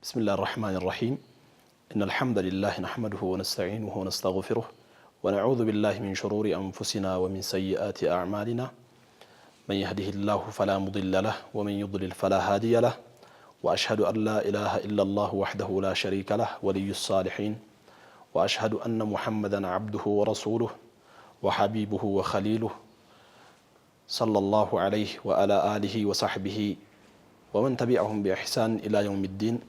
بسم الله الرحمن الرحيم إن الحمد لله نحمده ونستعينه ونستغفره ونعوذ بالله من شرور أنفسنا ومن سيئات أعمالنا من يهده الله فلا مضل له ومن يضلل فلا هادي له وأشهد أن لا إله إلا الله وحده لا شريك له ولي الصالحين وأشهد أن محمدا عبده ورسوله وحبيبه وخليله صلى الله عليه وعلى آله وصحبه ومن تبعهم بإحسان إلى يوم الدين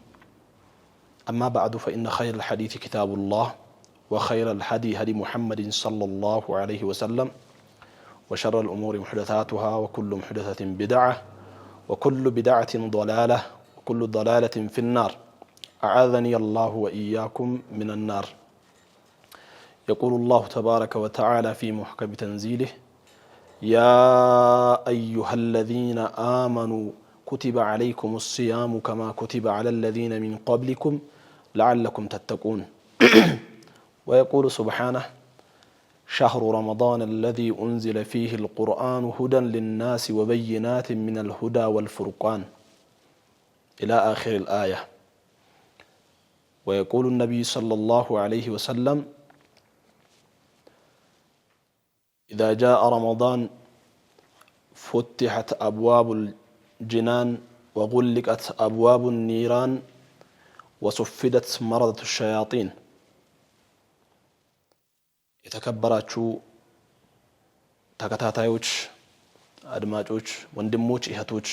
أما بعد فإن خير الحديث كتاب الله وخير الهدي هدي محمد صلى الله عليه وسلم وشر الأمور محدثاتها وكل محدثة بدعة وكل بدعة ضلالة وكل ضلالة في النار أعاذني الله وإياكم من النار يقول الله تبارك وتعالى في محكم تنزيله يا أيها الذين آمنوا كتب عليكم الصيام كما كتب على الذين من قبلكم لعلكم تتقون ويقول سبحانه شهر رمضان الذي أنزل فيه القرآن هدى للناس وبينات من الهدى والفرقان إلى آخر الآية ويقول النبي صلى الله عليه وسلم إذا جاء رمضان فتحت أبواب الجنان وغلقت أبواب النيران وصفدت مرضة الشياطين የተከበራችሁ ተከታታዮች አድማጮች ወንድሞች እህቶች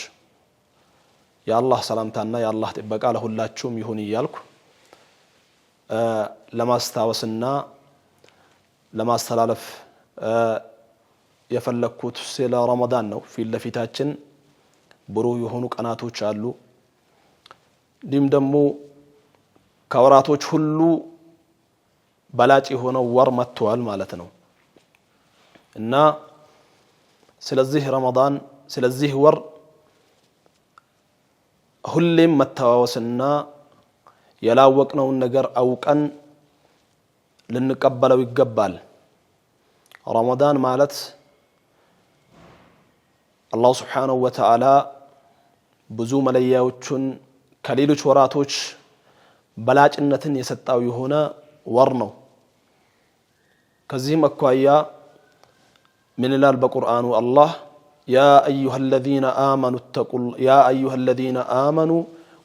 የአላህ ሰላምታና የአላህ ጥበቃ ለሁላችሁም ይሁን እያልኩ ለማስታወስና ለማስተላለፍ የፈለኩት ስለ ረመዳን ነው። ፊት ለፊታችን ብሩህ የሆኑ ቀናቶች አሉ። እንዲሁም ደግሞ ከወራቶች ሁሉ በላጭ የሆነው ወር መጥቷል ማለት ነው እና ስለዚህ ረመዳን ስለዚህ ወር ሁሌም መተዋወስና ያላወቅነውን ነገር አውቀን ልንቀበለው ይገባል። ረመዳን ማለት አላህ Subhanahu Wa Ta'ala ብዙ መለያዎችን ከሌሎች ወራቶች በላጭነትን የሰጣው የሆነ ወር ነው። ከዚህም አኳያ ምን ይላል በቁርአኑ አላህ يا أيها الذين آمنوا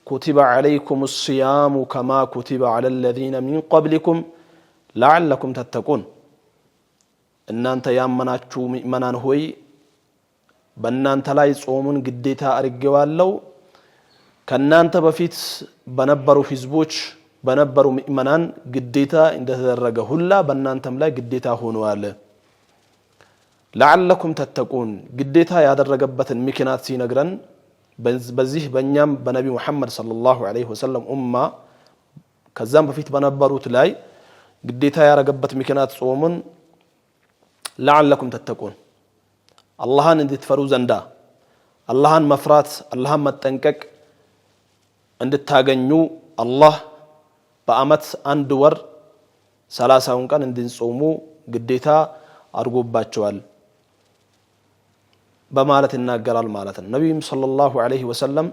كتب عليكم الصيام كما كتب على الذين من قبلكم لعلكم تتقون እናንተ ያመናችሁ ምእመናን ሆይ በእናንተ ላይ ጾሙን ግዴታ አድርጌዋለሁ ከናንተ በፊት በነበሩ ህዝቦች በነበሩ ምእመናን ግዴታ እንደተደረገ ሁላ በእናንተም ላይ ግዴታ ሆኗል። لعلكم تتقون ግዴታ ያደረገበትን ምክንያት ሲነግረን በዚህ በእኛም በነቢ መሐመድ ሰለላሁ ዐለይሂ ወሰለም ኡማ ከዛም በፊት በነበሩት ላይ ግዴታ ያደረገበት ምክንያት ጾሙን لعلكم تتقون اللهን እንድትፈሩ ዘንዳ اللهን መፍራት اللهን መጠንቀቅ እንድታገኙ አላህ በአመት አንድ ወር 30ውን ቀን እንድንጾሙ ግዴታ አድርጎባቸዋል በማለት ይናገራል ማለት ነው። ነብዩም ሰለላሁ ዐለይሂ ወሰለም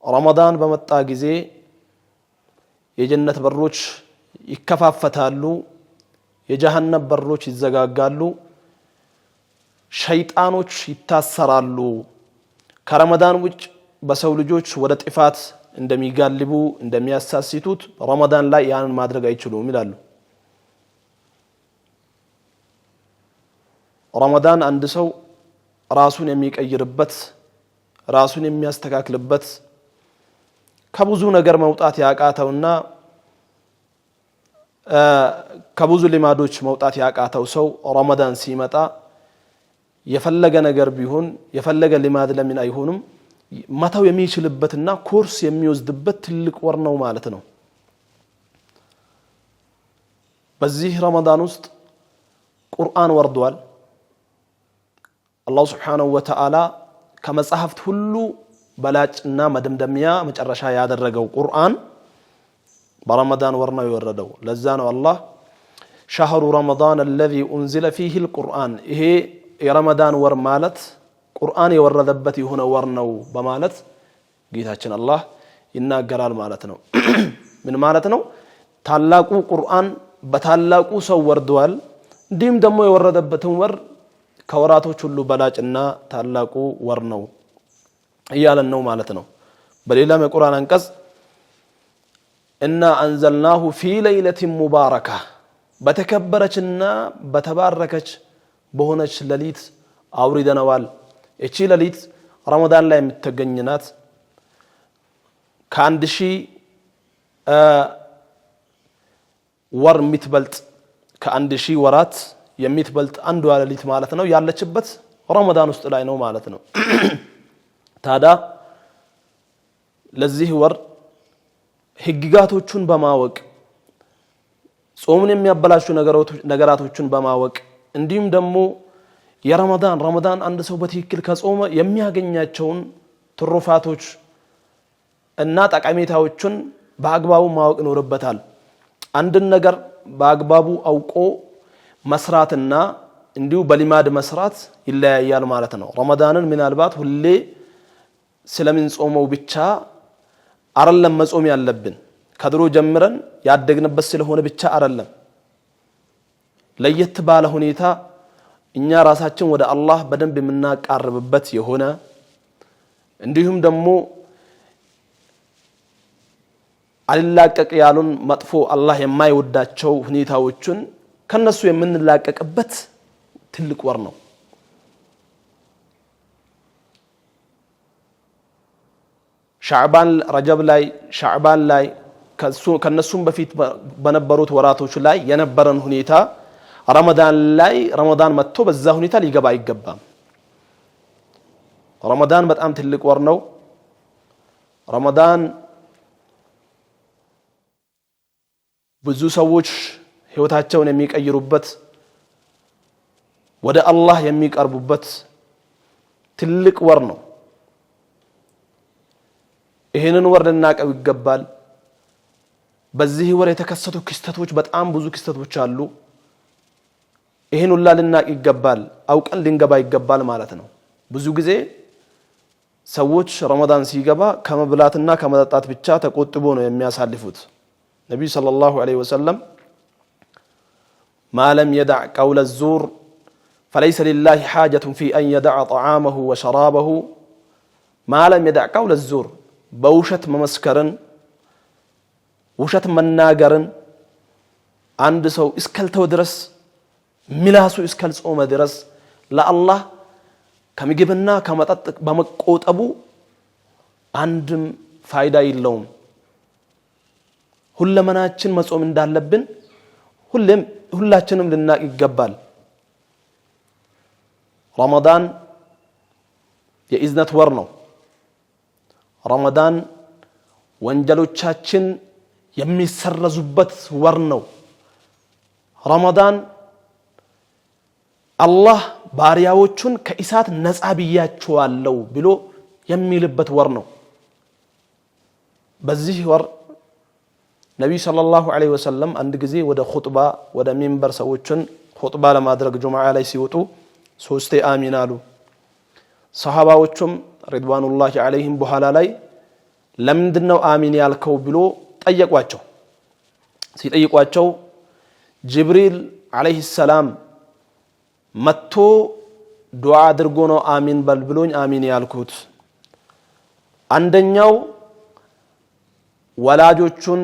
ረመዳን በመጣ ጊዜ የጀነት በሮች ይከፋፈታሉ፣ የጀሃነም በሮች ይዘጋጋሉ፣ ሸይጣኖች ይታሰራሉ። ከረመዳን ውጭ በሰው ልጆች ወደ ጥፋት እንደሚጋልቡ እንደሚያሳስቱት ረመዳን ላይ ያንን ማድረግ አይችሉም ይላሉ። ረመዳን አንድ ሰው ራሱን የሚቀይርበት ራሱን የሚያስተካክልበት ከብዙ ነገር መውጣት ያቃተውና ከብዙ ልማዶች መውጣት ያቃተው ሰው ረመዳን ሲመጣ የፈለገ ነገር ቢሆን የፈለገ ልማድ ለምን አይሆንም መተው የሚችልበትና ኮርስ የሚወስድበት ትልቅ ወር ነው ማለት ነው። በዚህ ረመዳን ውስጥ ቁርአን ወርዷል። አላህ Subhanahu Wa Ta'ala ከመጽሐፍት ሁሉ በላጭና መደምደሚያ መጨረሻ ያደረገው ቁርአን በረመዳን ወር ነው የወረደው። ለዛ ነው አላህ شهر رمضان الذي أنزل فيه القرآن ይሄ የረመዳን ወር ማለት ቁርአን የወረደበት የሆነ ወር ነው በማለት ጌታችን አላህ ይናገራል ማለት ነው ምን ማለት ነው ታላቁ ቁርአን በታላቁ ሰው ወርዷል እንዲሁም ደግሞ የወረደበትን ወር ከወራቶች ሁሉ በላጭና ታላቁ ወር ነው እያለን ነው ማለት ነው በሌላም የቁርአን አንቀጽ እና አንዘልናሁ ፊ ለይለቲን ሙባረካ በተከበረችና በተባረከች በሆነች ሌሊት አውርደነዋል እቺ ሌሊት ረመዳን ላይ የምትገኝናት ከአንድ ሺህ ወር የምትበልጥ ከአንድ ሺህ ወራት የምትበልጥ አንዷ ሌሊት ማለት ነው ያለችበት ረመዳን ውስጥ ላይ ነው ማለት ነው ታዳ ለዚህ ወር ህግጋቶቹን በማወቅ ጾምን የሚያበላሹ ነገራቶችን በማወቅ እንዲሁም ደግሞ ረመዳን አንድ ሰው በትክክል ከጾመ የሚያገኛቸውን ትሩፋቶች እና ጠቀሜታዎችን በአግባቡ ማወቅ ይኖርበታል አንድን ነገር በአግባቡ አውቆ መስራትና እንዲሁ በሊማድ መስራት ይለያያል ማለት ነው ረመዳንን ምናልባት ሁሌ ስለምን ጾመው ብቻ አይደለም መጾም ያለብን ከድሮ ጀምረን ያደግንበት ስለሆነ ብቻ አይደለም ለየት ባለ ሁኔታ እኛ ራሳችን ወደ አላህ በደንብ የምናቃርብበት የሆነ እንዲሁም ደግሞ አልላቀቅ ያሉን መጥፎ አላህ የማይወዳቸው ሁኔታዎችን ከነሱ የምንላቀቅበት ትልቅ ወር ነው ሻዕባን ረጀብ ላይ ሻዕባን ላይ ከነሱም በፊት በነበሩት ወራቶች ላይ የነበረን ሁኔታ ረመዳን መጥቶ በዛ ሁኔታ ሊገባ አይገባም ረመዳን በጣም ትልቅ ወር ነው ረመዳን ብዙ ሰዎች ህይወታቸውን የሚቀይሩበት ወደ አላህ የሚቀርቡበት ትልቅ ወር ነው ይሄንን ወር ልናቀው ይገባል በዚህ ወር የተከሰቱ ክስተቶች በጣም ብዙ ክስተቶች አሉ ይሄን ሁሉ ልናቅ ይገባል አውቀን ልንገባ ይገባል ማለት ነው ብዙ ጊዜ ሰዎች ረመዳን ሲገባ ከመብላትና ከመጠጣት ብቻ ተቆጥቦ ነው የሚያሳልፉት ነብዩ ሰለላሁ ዐለይሂ ወሰለም ما لم يدع قول الزور فليس لله حاجة في أن يدع طعامه وشرابه ما لم يدع قول الزور بوشت ممسكرن وشت مناغرن عند سو اسكلتو درس ملاسو اسكل صوم درس لا الله كمجبنا كمطط بمقوطبو عندم فايده يلوم ሁለመናችን መጾም እንዳለብን ሁላችንም ልናቅ ይገባል ረመዳን የኢዝነት ወር ነው ረመዳን ወንጀሎቻችን የሚሰረዙበት ወር ነው ረመዳን አላህ ባሪያዎቹን ከእሳት ነፃ ብያቸዋለሁ ብሎ የሚልበት ወር ነው በዚህ ወር ነብዩ ሰለላሁ ዐለይሂ ወሰለም አንድ ጊዜ ወደ ኹጥባ ወደ ሚንበር ሰዎችን ኹጥባ ለማድረግ ጁምዓ ላይ ሲወጡ ሶስቴ አሚን አሉ ሰሃባዎቹም ሪድዋኑላሂ ዐለይሂም በኋላ ላይ ለምንድነው አሚን ያልከው ብሎ ጠየቋቸው ሲጠይቋቸው ጅብሪል ዐለይሂ ሰላም መጥቶ ዱዓ አድርጎ ነው አሚን በል ብሎኝ አሚን ያልኩት አንደኛው ወላጆቹን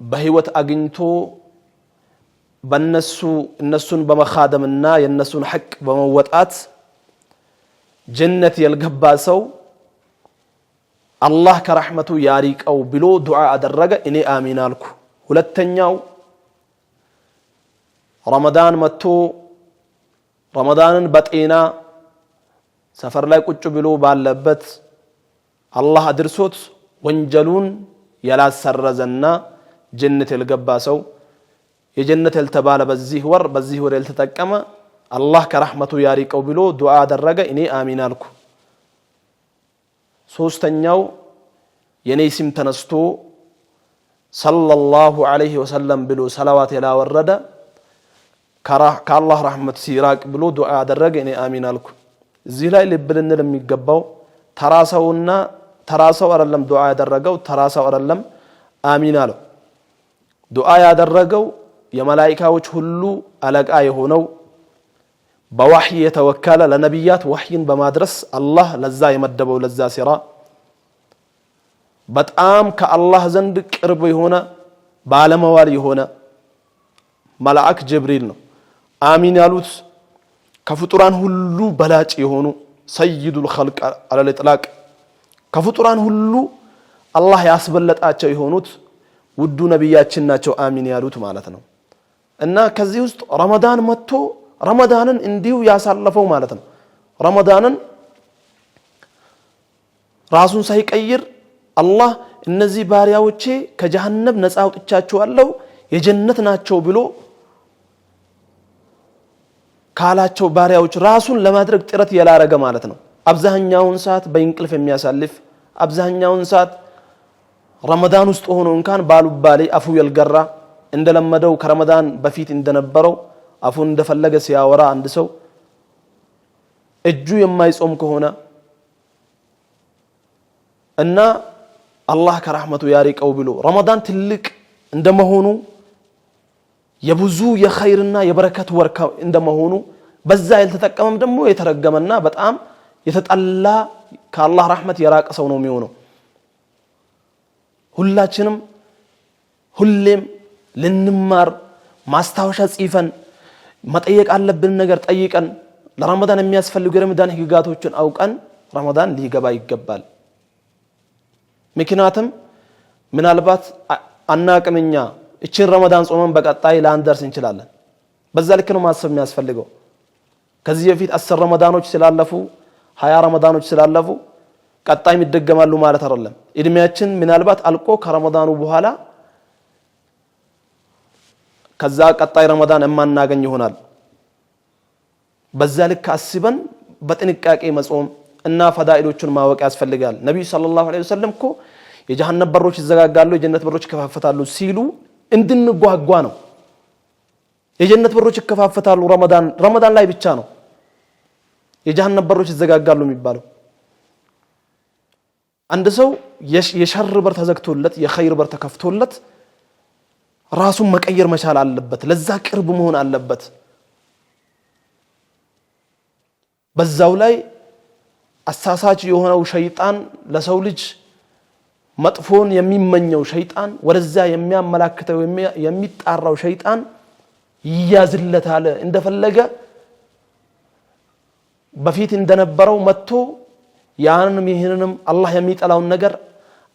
በህይወት አግኝቶ እነሱን በመኻደምና የነሱን ሐቅ በመወጣት ጀነት ያልገባ ሰው አላህ ከረህመቱ ያሪቀው ብሎ ዱዓ አደረገ እኔ አሚን አልኩ ሁለተኛው ረመዳን መጥቶ ረመዳንን በጤና ሰፈር ላይ ቁጭ ብሎ ባለበት አላህ አድርሶት ወንጀሉን ያላሰረዘና ጀነት ያልገባ ሰው የጀነት ያልተባለ በዚህ ወር ያልተጠቀመ አላህ ከረህመቱ ያሪቀው ብሎ ዱዓ አደረገ እኔ አሚን አልኩ ሶስተኛው የኔ ስም ተነስቶ ሰለላሁ ዐለይሂ ወሰለም ብሎ ሰላዋት ያላወረደ ከአላህ ረህመት ሲራቅ ብሎ ዱዓ አደረገ እኔ አሚን አልኩ እዚህ ላይ ልብ ልንል የሚገባው ተራሰውና ተራሰው አይደለም ዱዓ ያደረገው ተራሰው አይደለም አሚን አለው ዱዓ ያደረገው የመላእክቶች ሁሉ አለቃ የሆነው በወህይ የተወከለ ለነብያት ወህይን በማድረስ አላህ ለዛ የመደበው ለዛ ሲራ በጣም ከአላህ ዘንድ ቅርብ የሆነ ባለመዋል የሆነ መልአክ ጅብሪል ነው አሚን ያሉት ከፍጡራን ሁሉ በላጭ የሆኑ ሰይዱል ኸልቅ አለል ኢጥላቅ ከፍጡራን ሁሉ አላህ ያስበለጣቸው የሆኑት ውዱ ነብያችን ናቸው አሚን ያሉት ማለት ነው እና ከዚህ ውስጥ ረመዳን መጥቶ ረመዳንን እንዲሁ ያሳለፈው ማለት ነው ረመዳንን ራሱን ሳይቀይር አላህ እነዚህ ባሪያዎቼ ከጀሃነም ነፃ አውጥቻቸዋለሁ የጀነት ናቸው ብሎ ካላቸው ባሪያዎች ራሱን ለማድረግ ጥረት ያላረገ ማለት ነው አብዛኛውን ሰዓት በእንቅልፍ የሚያሳልፍ አብዛኛውን ሰዓት ረመዳን ውስጥ ሆኖ እንኳን ባሉባሌ አፉ ያልገራ እንደለመደው ከረመዳን በፊት እንደነበረው አፉን እንደፈለገ ሲያወራ አንድ ሰው እጁ የማይጾም ከሆነ እና አላህ ከረህመቱ ያሪቀው ብሎ ረመዳን ትልቅ እንደመሆኑ የብዙ የኸይርና የበረከት ወር እንደመሆኑ በዛ ያልተጠቀመም ደግሞ የተረገመና በጣም የተጠላ ከአላህ ረህመት የራቀ ሰው ነው የሚሆነው ሁላችንም ሁሌም ልንማር ማስታወሻ ጽፈን መጠየቅ አለብን ነገር ጠይቀን ለረመዳን የሚያስፈልጉ የረመዳን ህግጋቶችን አውቀን ረመዳን ሊገባ ይገባል ምክንያቱም ምናልባት አናቅምኛ እቺን ረመዳን ጾመን በቀጣይ ላንደርስ እንችላለን በዛ ልክ ነው ማሰብ የሚያስፈልገው ከዚህ በፊት 10 ረመዳኖች ስላለፉ 20 ረመዳኖች ስላለፉ ቀጣይ ይደገማሉ ማለት አይደለም እድሜያችን ምናልባት አልቆ ከረመዳኑ በኋላ ከዛ ቀጣይ ረመዳን የማናገኝ ይሆናል በዛ ልክ አስበን በጥንቃቄ መጾም እና ፈዳኢሎቹን ማወቅ ያስፈልጋል ነብዩ ሰለላሁ ዐለይሂ ወሰለም እኮ የጀሃነም በሮች ይዘጋጋሉ የጀነት በሮች ይከፋፈታሉ ሲሉ እንድንጓጓ ነው የጀነት በሮች ይከፋፈታሉ ረመዳን ላይ ብቻ ነው የጀሃነም በሮች ይዘጋጋሉ የሚባለው አንድ ሰው የሸር በር ተዘግቶለት የኸይር በር ተከፍቶለት ራሱን መቀየር መቻል አለበት ለዛ ቅርብ መሆን አለበት በዛው ላይ አሳሳች የሆነው ሸይጣን ለሰው ልጅ መጥፎን የሚመኘው ሸይጣን ወደዛ የሚያመላክተው የሚጣራው ሸይጣን ይያዝለታል እንደፈለገ በፊት እንደነበረው መጥቶ ያንንም ይሄንንም አላህ የሚጠላውን ነገር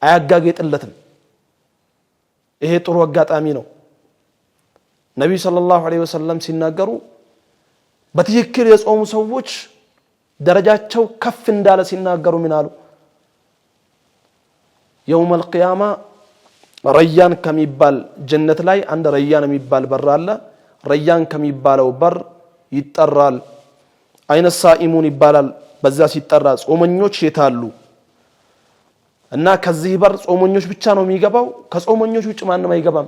አያጋገጥለትም ይሄ ጥሩ አጋጣሚ ነው ነብዩ ሰለላሁ ዐለይሂ ወሰለም ሲናገሩ በትክክል የጾሙ ሰዎች ደረጃቸው ከፍ እንዳለ ሲናገሩ ምን አሉ يوم القيامة ريان ከሚባል ጀነት ላይ አንድ ረያን የሚባል በር አለ ረያን ከሚባለው በር ይጠራል አይነ ሳኢሙን ይባላል በዛ ሲጠራ ጾመኞች የታሉ እና ከዚህ በር ጾመኞች ብቻ ነው የሚገባው ከጾመኞች ውጭ ማንም አይገባም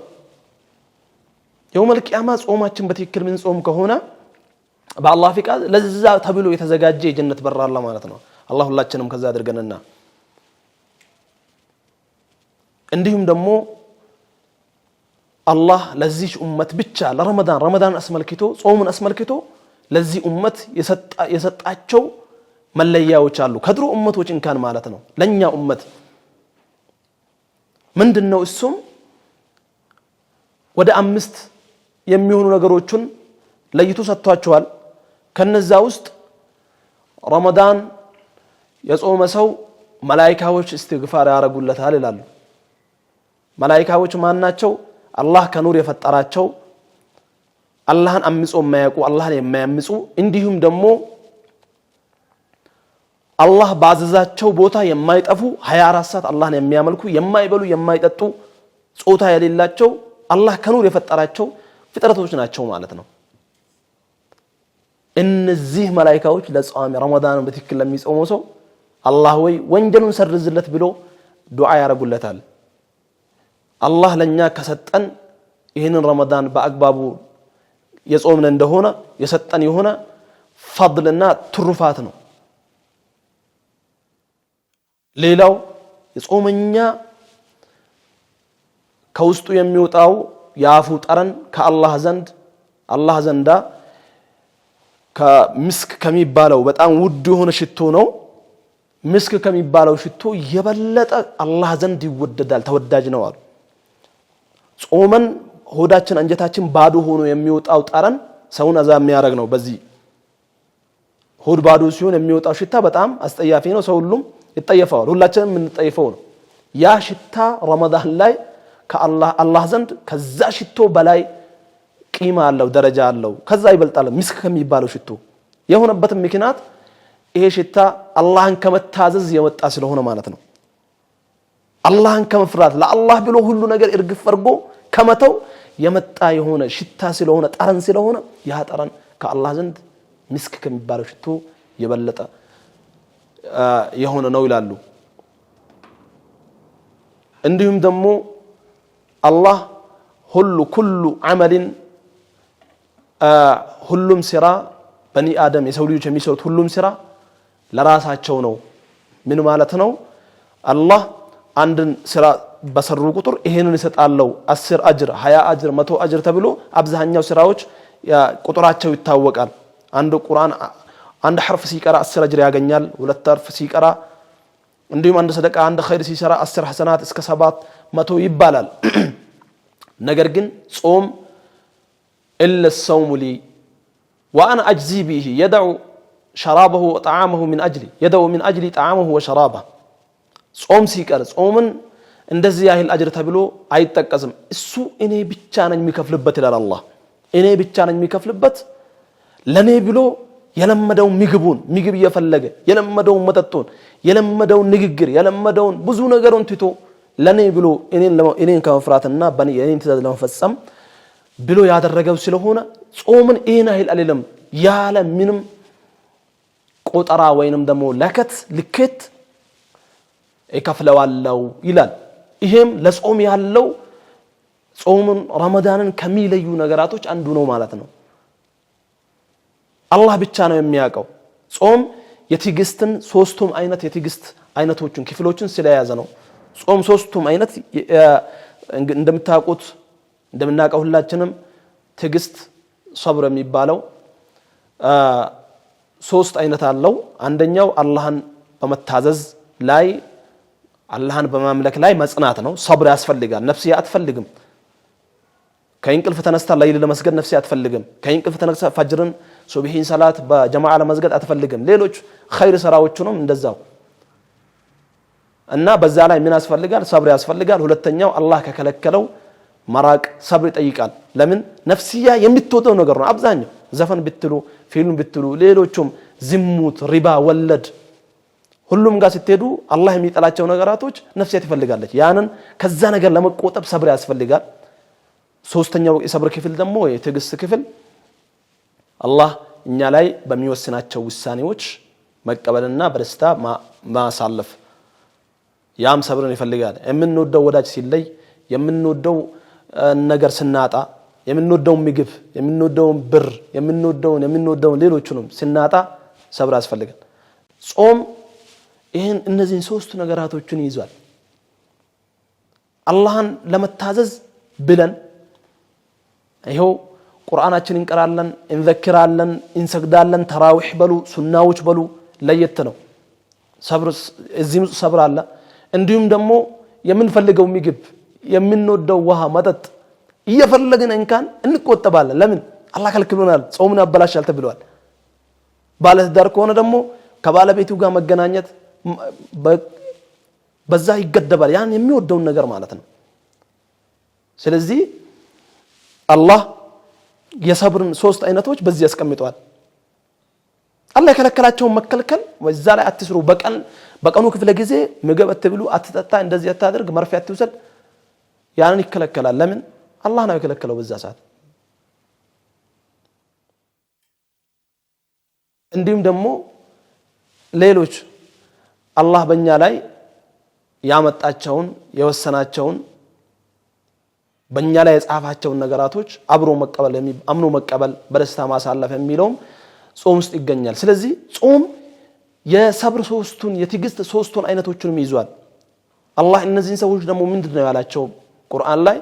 يوم القيامة ጾማችን በትክክል ምን ጾም ከሆነ በአላህ ፍቃድ ለዛ ተብሎ የተዘጋጀ የጀነት በር አለ ማለት ነው አላህ ሁላችንም ከዛ አድርገንና እንዲሁም ደግሞ አላህ ለዚህ ኡመት ብቻ ለረመዳን አስመልክቶ ጾሙን አስመልክቶ ለዚህ ኡመት የሰጣቸው መለያዎች አሉ ከድሮ ኡመቶች እንካን ማለት ነው ለኛ ኡመት ምንድነው እሱም ወደ 5 የሚሆኑ ነገሮችን ለይቶ ሰጥቷቸዋል ከነዛ ውስጥ ረመዳን የጾመ ሰው መላእክቶች እስትግፋር ያረጉለታል ይላሉ መላእክቶች ማን ናቸው አላህ ከኑር የፈጠራቸው አላህን አምጾ የማያውቁ አላህን የማያምጹ እንዲሁም ደግሞ አላህ ባዘዛቸው ቦታ የማይጠፉ 24 ሰዓት አላህን የሚያመልኩ የማይበሉ የማይጠጡ ጾታ የሌላቸው አላህ ከኑር የፈጠራቸው ፍጥረቶች ናቸው ማለት ነው እነዚህ መላእክቶች ለጾም ረመዳን በትክክል ለሚጾሙ ሰው አላህ ወይ ወንጀሉን ሰርዝለት ብሎ ዱዓ ያረጉለታል አላህ ለኛ ከሰጠን ይሄንን ረመዳን በአግባቡ የጾምን እንደሆነ የሰጠን የሆነ ፈድልና ትሩፋት ነው ሌላው የጾመኛ ከውስጡ የሚወጣው ያፉ ጠረን ከአላህ ዘንዳ ከምስክ ከሚባለው በጣም ውድ የሆነ ሽቶ ነው ምስክ ከሚባለው ሽቶ የበለጠ አላህ ዘንድ ይወደዳል ተወዳጅ ነው አሉ ጾመን ሆዳችን አንጀታችን ባዶ ሆኖ የሚወጣው ጠረን ሰውን አዛ የሚያረግ ነው በዚህ ሆድ ባዶ ሲሆን የሚወጣው ሽታ በጣም አስጠያፊ ነው ሰው ሁሉም ይጠየፋል ሁላችንም እንጠየፈው ነው ያ ሽታ ረመዳን ላይ ከአላህ ዘንድ ከዛ ሽቶ በላይ ቂማ አለው ደረጃ አለው ከዛ ይበልጣል ምስክ ከሚባለው ሽቶ የሆነበት ምክንያት ይሄ ሽታ አላህን ከመታዘዝ የወጣ ስለሆነ ማለት ነው አላህን ከመፍራት ለአላህ ብሎ ሁሉ ነገር እርግፍ አድርጎ ከመተው የመጣ የሆነ ሽታ ስለሆነ ጠረን ስለሆነ ያ ጠረን ከአላህ ዘንድ ምስክ ከሚባለው ሽቶ የበለጠ የሆነ ነው ይላሉ እንዲሁም ደግሞ አላህ ኩሉ ዐመልን ሁሉም ስራ በኒ አደም የሰው ልጆች የሚሰሩት ሁሉም ስራ ለራሳቸው ነው ምን ማለት ነው አላህ አንድን ስራ በሰሩ ቁጥር ይሄንን ይሰጣለው 10 አጅር 20 አጅር 100 አጅር ተብሎ አብዛኛው ስራዎች ቁጥራቸው ይታወቃል አንድ ቁርአን አንድ حرፍ ሲቀራ 10 አጅር ያገኛል ሁለት حرፍ ሲቀራ እንዲሁም አንድ ሰደቃ አንድ ኸይር ሲሰራ 10 ሐሰናት እስከ 700 ይባላል ነገር ግን ጾም إلا الصوم لي وأنا أجزي به يدعو شرابه وطعامه من أجلي يدعو من أجلي طعامه وشرابه ጾም ሲቀር ጾምን እንደዚህ ያህል አጅር ተብሎ አይጠቀስም እሱ እኔ ብቻ ነኝ የሚከፍልበት ይላል አላህ እኔ ብቻ ነኝ የሚከፍልበት ለኔ ብሎ የለመደው ምግብ እየፈለገ የለመደው መጠጡን የለመደው ንግግር የለመደው ብዙ ነገሩን ትቶ ለኔ ብሎ እኔን ከመፍራትና የኔን ትእዛዝ ለመፈጸም ብሎ ያደረገው ስለሆነ ጾምን ይሄን ያህል አይደለም ያለ ምንም ቆጠራ ወይንም ደግሞ ለከት ልክት ይከፍለዋለው ይላል ይሄም ለጾም ያለው ጾምን ረመዳንን ከሚለዩ ነገራቶች አንዱ ነው ማለት ነው አላህ ብቻ ነው የሚያውቀው ጾም የትግስትን ሶስቱም አይነት የትግስት አይነቶችን ክፍሎችን ስለያዘ ነው ጾም ሶስቱም አይነት እንደምታውቁት እንደምናውቀው ሁላችንም ትግስት ሶብር የሚባለው ሶስት አይነት አለው አንደኛው አላህን በመታዘዝ ላይ አላህን በማምለክ ላይ መጽናት ነው ሶብር ያስፈልጋል ነፍስ አትፈልግም ከእንቅልፍ ተነስታ ለይል ለመስገድ ነፍስ አትፈልግም ከእንቅልፍ ተነስታ ፈጅርን ሱብሂን ሰላት በጀማዓ ለመስገድ አትፈልግም ሌሎች ኸይር ስራዎችንም እንደዛው እና በዛ ላይ ምን ያስፈልጋል ሶብር ያስፈልጋል ሁለተኛው አላህ ከከለከለው መራቅ ሶብር ይጠይቃል ለምን ነፍስያ የምትወደው ነገር ነው አብዛኛው ዘፈን ብትሉ ፊልም ብትሉ ሌሎችም ዝሙት ሪባ ወለድ ሁሉም ጋር ስትሄዱ አላህ የሚጠላቸው ነገራቶች ነፍስያ ትፈልጋለች ያንን ከዛ ነገር ለመቆጠብ ሶብር ያስፈልጋል ሶስተኛው የሶብር ክፍል ደግሞ የትግስት ክፍል አላህ እኛ ላይ በሚወስናቸው ውሳኔዎች መቀበልና በደስታ ማሳለፍ ያም ሶብርን ይፈልጋል የምንወደው ወዳጅ ሲለይ የምንወደው ነገር ስናጣ የምንወደው ምግብ የምንወደው ብር የምንወደው ሌሎችንም ስናጣ ሶብር ያስፈልጋል ጾም ይሄን እነዚህን ሶስት ነገራቶችን ይዟል አላህን ለመታዘዝ ብለን ይሄው ቁርአናችንን እንቀራለን እንዘክራለን እንሰግዳለን ተራዊህ በሉ ሱናዎች በሉ ለየት ነው ሶብር እዚህም ሶብር አለ እንዲሁም ደግሞ የምንፈልገው ምግብ የምንወደው ውሃ መጠጥ እየፈለግን እንካን እንቆጠባለን ለምን አላህ ከልክሎናል ጾምን ያበላሻል ተብሏል ባለትዳር ከሆነ ደግሞ ከባለቤቱ ጋር መገናኘት በዛ ይገደባል ያን የሚወደው ነገር ማለት ነው ስለዚህ አላህ የሶብርን ሶስት አይነቶች በዚህ ያስቀምጧል አላህ የከለከላቸውን መከልከል ወዛ ላይ አትስሩ በቀኑ ክፍለ ጊዜ ምግብ አትብሉ አትጠጣ እንደዚህ አታድርግ መርፌ አትውሰድ ያንን ይከለከላል ለምን አላህ ነው የከለከለው በዛ ሰዓት እንዲሁም ደግሞ ሌሎች አላህ በእኛ ላይ ያመጣቸውን የወሰናቸውን በእኛ ላይ የጻፋቸውን ነገራቶች አምኖ መቀበል በደስታ ማሳለፍ የሚለውም ጾም ውስጥ ይገኛል ስለዚህ ጾም የሶብር ሶስቱን የትግስት ሶስቱን አይነቶችንም ይዟል አላህ እነዚህን ሰዎች ደግሞ ምንድነው ያላቸው ቁርአን ላይ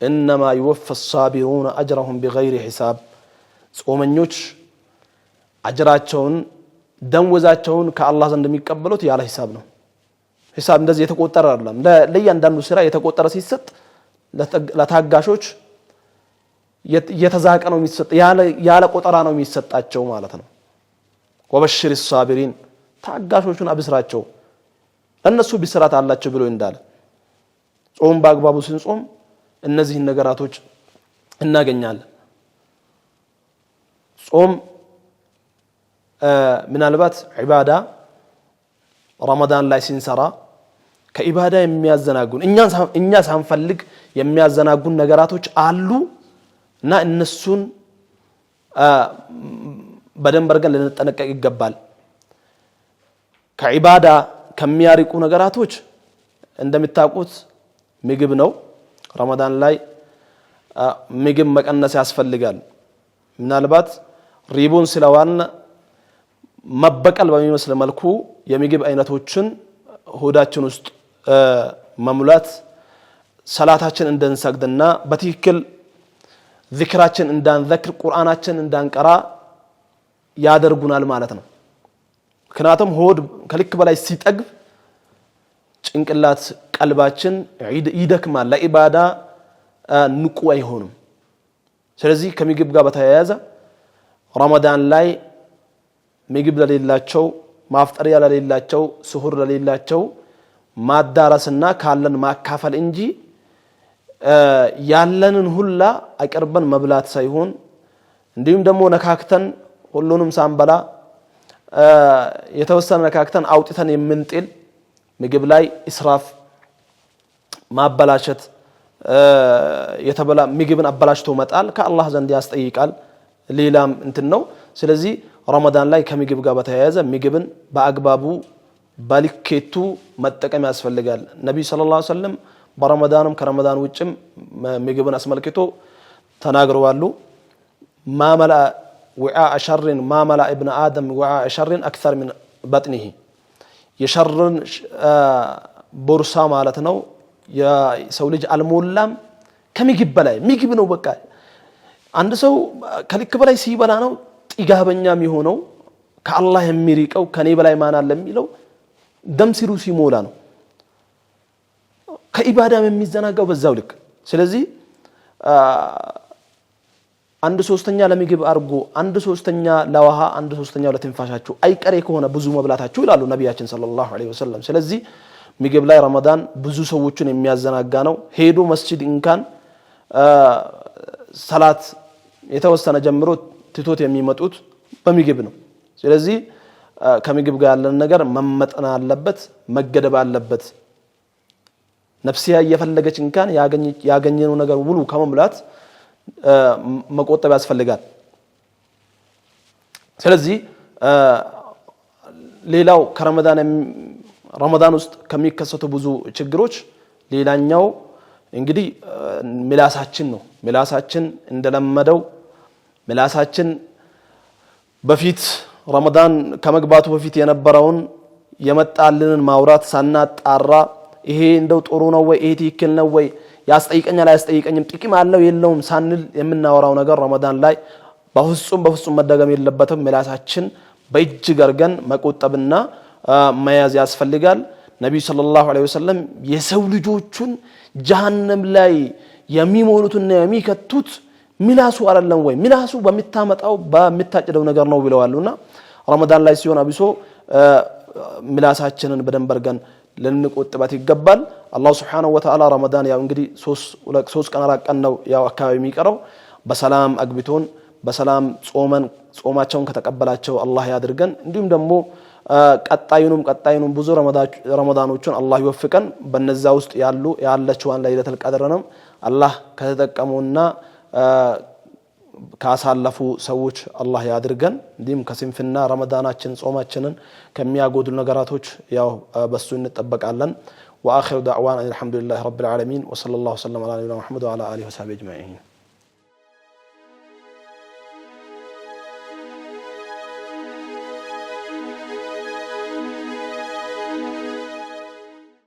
انما يوفى الصابرون اجرهم بغير حساب ጾመኞች አጅራቸውን ደንወዛቸውን ከአላህ ዘንድ የሚቀበሉት ያለ ሂሳብ ነው ሂሳብ እንደዚህ የተቆጠረ አይደለም ለእያንዳንዱ ስራ የተቆጠረ ሲሰጥ ለታጋሾች የተዛቀ ነው የሚሰጥ ያለ ቆጠራ ነው የሚሰጣቸው ማለት ነው ወበሽር الصابرين ታጋሾቹን አብስራቸው ለነሱ ቢስራት አላቸው ብሎ እንዳለ ጾም በአግባቡ ስንጾም እነዚህ ነገራቶች እናገኛለን ጾም ምናልባት ዒባዳ ረመዳን ላይ ሲንሰራ ከዒባዳ የሚያዘናጉን እኛ ሳንፈልግ የሚያዘናጉን ነገራቶች አሉ እና እነሱን በደንብ አድርገን ልንጠነቀቅ ይገባል ከዒባዳ ከሚያርቁ ነገራቶች እንደምታውቁት ምግብ ነው ረመዳን ላይ ምግብ መቀነስ ያስፈልጋል ምናልባት ሪቦን ስለዋልና መበቀል በሚመስል መልኩ የምግብ አይነቶችን ሆዳችን ውስጥ መሙላት ሰላታችን እንደንሰግድና በትክክል ዚክራችን እንዳንዘክር ቁርአናችን እንዳንቀራ ያደርጉናል ማለት ነው ምክንያቱም ሆድ ከልክ በላይ ሲጠግብ ጭንቅላት ቀልባችን ይደክማል ለኢባዳ ንቁ አይሆንም ስለዚህ ከምግብ ጋር በተያያዘ ረመዳን ላይ ምግብ ለሌላቸው ማፍጠሪያ ለሌላቸው ስሁር ለሌላቸው ማዳረስና ካለን ማካፈል እንጂ ያለንን ሁላ አቀርበን መብላት ሳይሆን እንዲሁም ደግሞ ነካክተን ሁሉንም ሳንበላ የተወሰነ ነካክተን አውጥተን የምንጥል ምግብ ላይ እስራፍ ማበላሸት የተበላ ምግብን አበላሽቶ መጣል ከአላህ ዘንድ ያስጠይቃል ሌላም እንትን ነው ስለዚህ ረመዳን ላይ ከምግብ ጋር በተያያዘ ምግብን በአግባቡ ባልኬቱ መጠቀም ያስፈልጋል ነብዩ ሰለላሁ ዐለይሂ ወሰለም በረመዳንም ከረመዳን ውጭም ምግብን አስመልክቶ ተናግረዋል ማመላ وعاء شر ما ملأ ابن آدم وعاء شر أكثر من بطنه የሸርን ቦርሳ ማለት ነው የሰው ልጅ አልሞላም ከምግብ በላይ ምግብ ነው በቃ አንድ ሰው ከልክ በላይ ሲበላ ነው ጥጋበኛ የሚሆነው ከአላህ የሚሪቀው ከኔ በላይ ማን አለ የሚለው ደም ሲሩ ሲሞላ ነው ከኢባዳም የሚዘናጋው በዛው ልክ ስለዚህ አንድ ሶስተኛ ለምግብ አርጎ አንድ ሶስተኛ ለውሃ አንድ ሶስተኛው ለትንፋሻችሁ አይቀሬ ከሆነ ብዙ መብላታችሁ ይላሉ ነብያችን ሰለላሁ ዐለይሂ ወሰለም ስለዚህ ምግብ ላይ ረመዳን ብዙ ሰዎችን የሚያዘናጋ ነው ሄዶ መስጂድ እንኳን ሰላት የተወሰነ ጀምሮ ትቶት የሚመጡት በምግብ ነው ስለዚህ ከምግብ ጋር ያለን ነገር መመጠን አለበት መገደብ አለበት ነፍሲያ እየፈለገች እንኳን ያገኘነው ነገር ሙሉ ከመብላት መቆጠብ ያስፈልጋል ስለዚህ ሌላው ረመዳን ውስጥ ከሚከሰቱ ብዙ ችግሮች ሌላኛው እንግዲህ ምላሳችን ነው ምላሳችን እንደለመደው ምላሳችን በፊት ረመዳን ከመግባቱ በፊት የነበረውን የመጣልንን ማውራት ሳናጣራ ይሄ እንደው ጥሩ ነው ወይ ይሄ ትክክል ነው ወይ ያስጠይቀኛል አያስጠይቀኝም ጥቂም አለው የለውም ሳንል የምናወራው ነገር ረመዳን ላይ በፍጹም መደገም የለበትም ምላሳችን በእጅግ አርገን መቆጠብና መያዝ ያስፈልጋል ነብዩ ሰለላሁ ዐለይሂ ወሰለም የሰው ልጆቹን ጀሃነም ላይ የሚሞሉትና የሚከቱት ምላሱ አይደለም ወይ ምላሱ በሚታመጣው በሚታጨደው ነገር ነው ብለዋልና ረመዳን ላይ ሲሆን አብሶ ምላሳችንን በደንብ አርገን ልንቆጥባት ይገባል አላህ Subhanahu Wa Ta'ala ረመዳን ያው እንግዲህ 3 ቀን 4 ቀን ነው ያው አካባቢ የሚቀረው በሰላም አግብቶን በሰላም ጾማቸውን ከተቀበላቸው አላህ ያድርገን እንዲሁም ደግሞ ቀጣዩንም ብዙ ረመዳኖችን አላህ ይወፍቀን በነዛ ውስጥ ያለችዋን ለይለቱል ቀድርንም አላህ ከተጠቀሙና ካሳለፉ ሰዎች አላህ ያድርገን እንዲም ከስንፍና ረመዳናችን ጾማችንን ከሚያጎዱ ነገራቶች ያው በሱ እንጠበቃለን واخر دعوانا الحمد لله رب العالمين وصلى الله وسلم على نبينا محمد وعلى اله وصحبه اجمعين